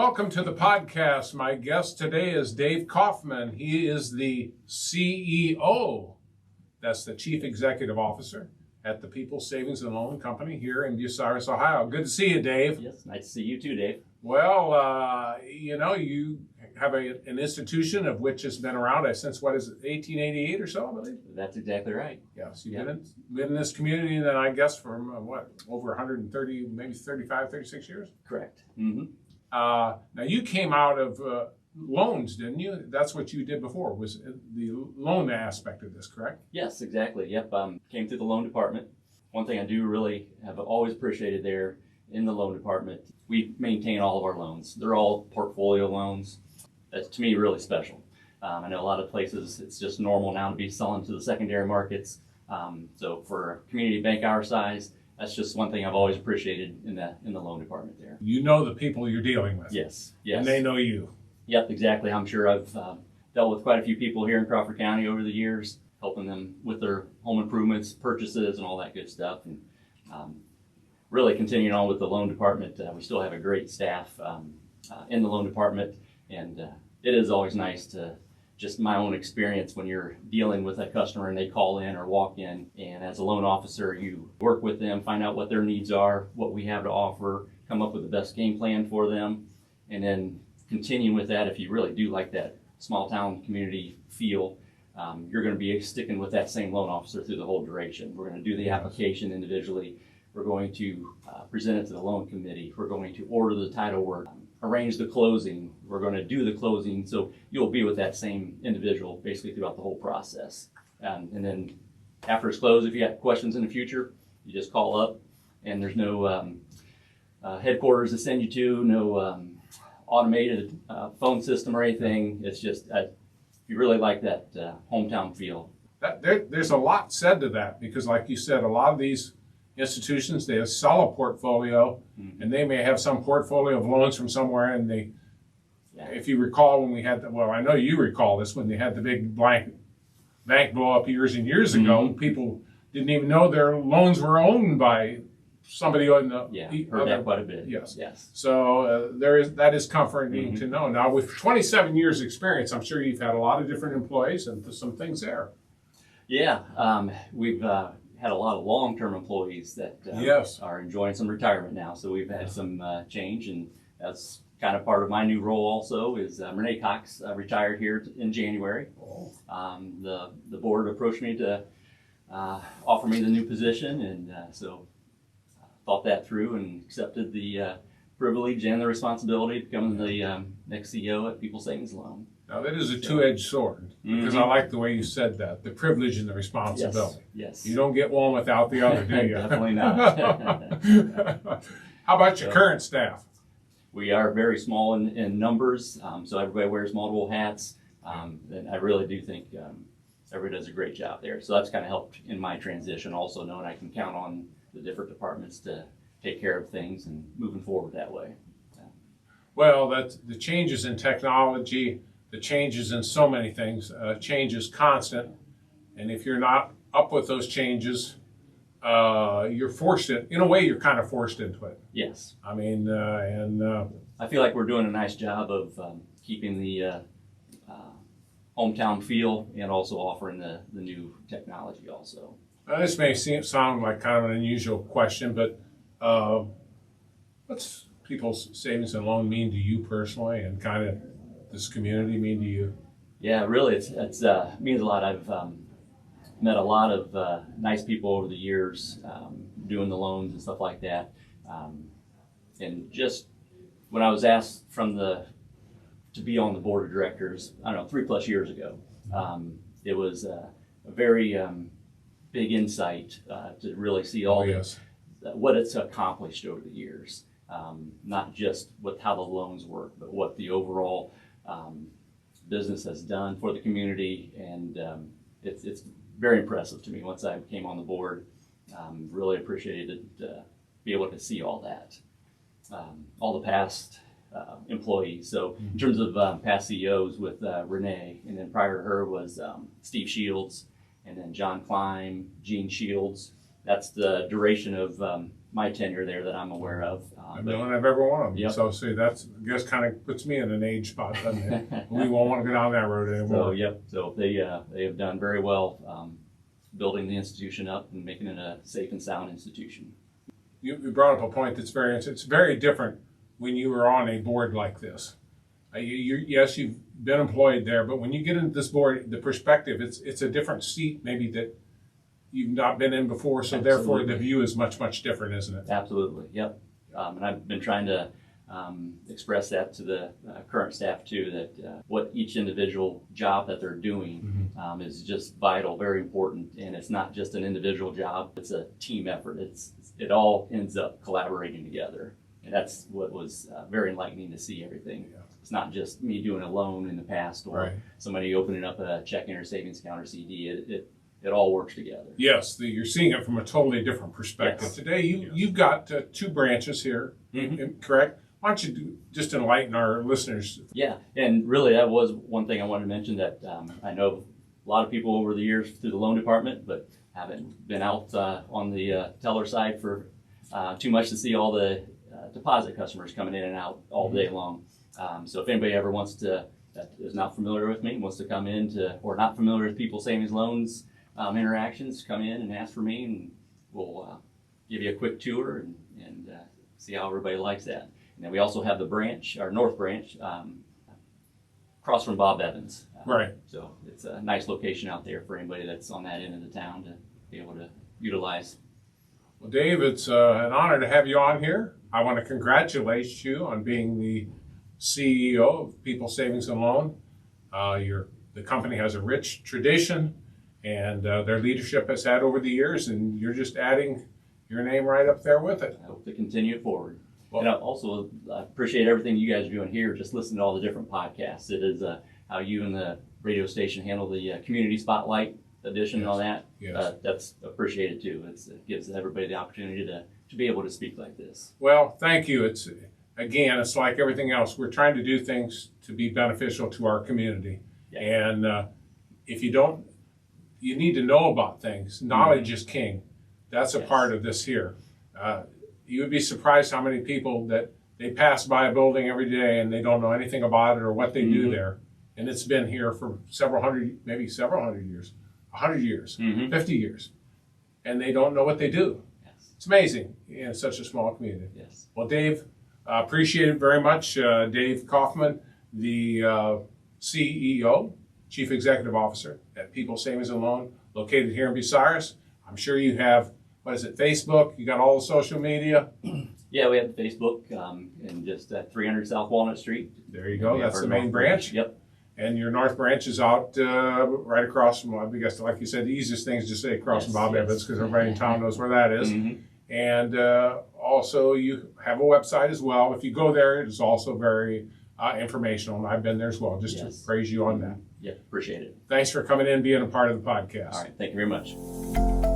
welcome to the podcast. My guest today is Dave Kaufman. He is the CEO, that's the Chief Executive Officer at the People's Savings and Loan Company here in Bucyrus, Ohio. Good to see you, Dave. Yes, nice to see you too, Dave. Well, you have an institution of which has been around since, 1888 or so, I believe? That's exactly right. Yes, you've been in this community, and then I guess from, over 130, maybe 35, 36 years? Correct. Mm-hmm. Now, you came out of loans, didn't you? That's what you did before, was the loan aspect of this, correct? Yes, exactly. Yep. Came through the loan department. One thing I do really have always appreciated there in the loan department, we maintain all of our loans. They're all portfolio loans. That's, to me, really special. I know a lot of places it's just normal now to be selling to the secondary markets. So for a community bank our size, that's just one thing I've always appreciated in the loan department there. You know the people you're dealing with. Yes. And they know you. Yep, exactly. I'm sure I've dealt with quite a few people here in Crawford County over the years, helping them with their home improvements, purchases, and all that good stuff. And really continuing on with the loan department, we still have a great staff in the loan department, and it is always nice to just my own experience when you're dealing with a customer and they call in or walk in, and as a loan officer, you work with them, find out what their needs are, what we have to offer, come up with the best game plan for them, and then continue with that. If you really do like that small town community feel, you're going to be sticking with that same loan officer through the whole duration. We're going to do the application individually. We're going to present it to the loan committee. We're going to order the title work, arrange the closing. We're going to do the closing. So you'll be with that same individual basically throughout the whole process. And then after it's closed, if you have questions in the future, you just call up, and there's no headquarters to send you to, no automated phone system or anything. It's just, you really like that hometown feel. There's a lot said to that, because like you said, a lot of these institutions, they sell a portfolio, and they may have some portfolio of loans from somewhere, and if you recall when we had, I know you recall this, when they had the big bank blow up years and years ago, people didn't even know their loans were owned by somebody on the heard that quite a bit. Yes. So that is comforting to know. Now, with 27 years experience, I'm sure you've had a lot of different employees and some things there. Yeah, we've had a lot of long-term employees that are enjoying some retirement now. So we've had some change, and that's kind of part of my new role also is Renee Cox retired here in January. The board approached me to offer me the new position, and so thought that through and accepted the privilege and the responsibility of becoming the next CEO at People's Savings Loan. Now that is a two-edged sword, because I like the way you said that, the privilege and the responsibility. Yes. You don't get one without the other, do you? Definitely not. How about your current staff? We are very small in numbers, so everybody wears multiple hats, and I really do think everybody does a great job there. So that's kind of helped in my transition, also knowing I can count on the different departments to take care of things and moving forward that way. Well, that's the changes in technology, the changes in so many things. Change is constant, and if you're not up with those changes, you're forced in a way. You're kind of forced into it. Yes. I mean, I feel like we're doing a nice job of keeping the hometown feel and also offering the new technology also. This may sound like kind of an unusual question, but what's People's Savings and Loan mean to you personally, and kind of this community mean to you? Yeah, really, it's means a lot. I've met a lot of nice people over the years doing the loans and stuff like that. And just when I was asked to be on the board of directors, I don't know, 3+ years ago, it was a very big insight to really see all what it's accomplished over the years. Not just with how the loans work, but what the overall business has done for the community, and it's very impressive to me. Once I came on the board, really appreciated to be able to see all that, all the past employees. So in terms of past CEOs, with Renee, and then prior to her was Steve Shields, and then John Klein, Gene Shields, that's the duration of my tenure there that I'm aware of. I've known of every one of them. Yep. So see, that's, I guess, kind of puts me in an age spot, doesn't it? We won't want to go down that road anymore. So they have done very well building the institution up and making it a safe and sound institution. You brought up a point that's it's very different when you were on a board like this. Yes, you've been employed there, but when you get into this board, the perspective, it's a different seat maybe that you've not been in before, so Absolutely. therefore the view is much, much different, isn't it? Absolutely, yep. And I've been trying to express that to the current staff too, that what each individual job that they're doing is just vital, very important, and it's not just an individual job, it's a team effort. It all ends up collaborating together, and that's what was very enlightening to see everything. Yeah. It's not just me doing a loan in the past or Right. somebody opening up a checking or savings account or CD. It all works together. Yes, you're seeing it from a totally different perspective. Yes. Today, you've got 2 branches here, correct? Why don't you just enlighten our listeners? Yeah, and really that was one thing I wanted to mention that I know a lot of people over the years through the loan department, but haven't been out on the teller side for too much to see all the deposit customers coming in and out all day long. So if anybody ever wants to, that is not familiar with me, wants to come in to, or not familiar with People Savings Loans interactions, come in and ask for me, and we'll give you a quick tour and see how everybody likes that. And then we also have the branch, our north branch, across from Bob Evans. Right. So it's a nice location out there for anybody that's on that end of the town to be able to utilize. Well, Dave, it's an honor to have you on here. I want to congratulate you on being the CEO of People Savings and Loan. The company has a rich tradition, and their leadership has had over the years, and you're just adding your name right up there with it. I hope to continue it forward. Well, And I also appreciate everything you guys are doing here, just listening to all the different podcasts. It is how you and the radio station handle the community spotlight edition and all that. Yes. That's appreciated too. It gives everybody the opportunity to be able to speak like this. Well, thank you. It's like everything else. We're trying to do things to be beneficial to our community. Yeah. And if you don't, you need to know about things. Knowledge is king. That's a Yes. part of this here. You would be surprised how many people that they pass by a building every day and they don't know anything about it or what they do there. And it's been here for several hundred years, 100 years, 50 years. And they don't know what they do. Yes. It's amazing in such a small community. Yes. Well, Dave, appreciate it very much. Dave Kaufman, the CEO, Chief Executive Officer at People Savings and Loan, located here in Bucyrus. I'm sure you have, Facebook? You got all the social media? Yeah, we have Facebook and just at 300 South Walnut Street. There you go. We have That's our the main north branch. Yep. And your north branch is out right across from, I guess, like you said, the easiest thing is to say across from Bob Evans, because everybody in town knows where that is. And also, you have a website as well. If you go there, it is also very informational, and I've been there as well, just to praise you on that. Yeah, appreciate it. Thanks for coming in and being a part of the podcast. All right, thank you very much.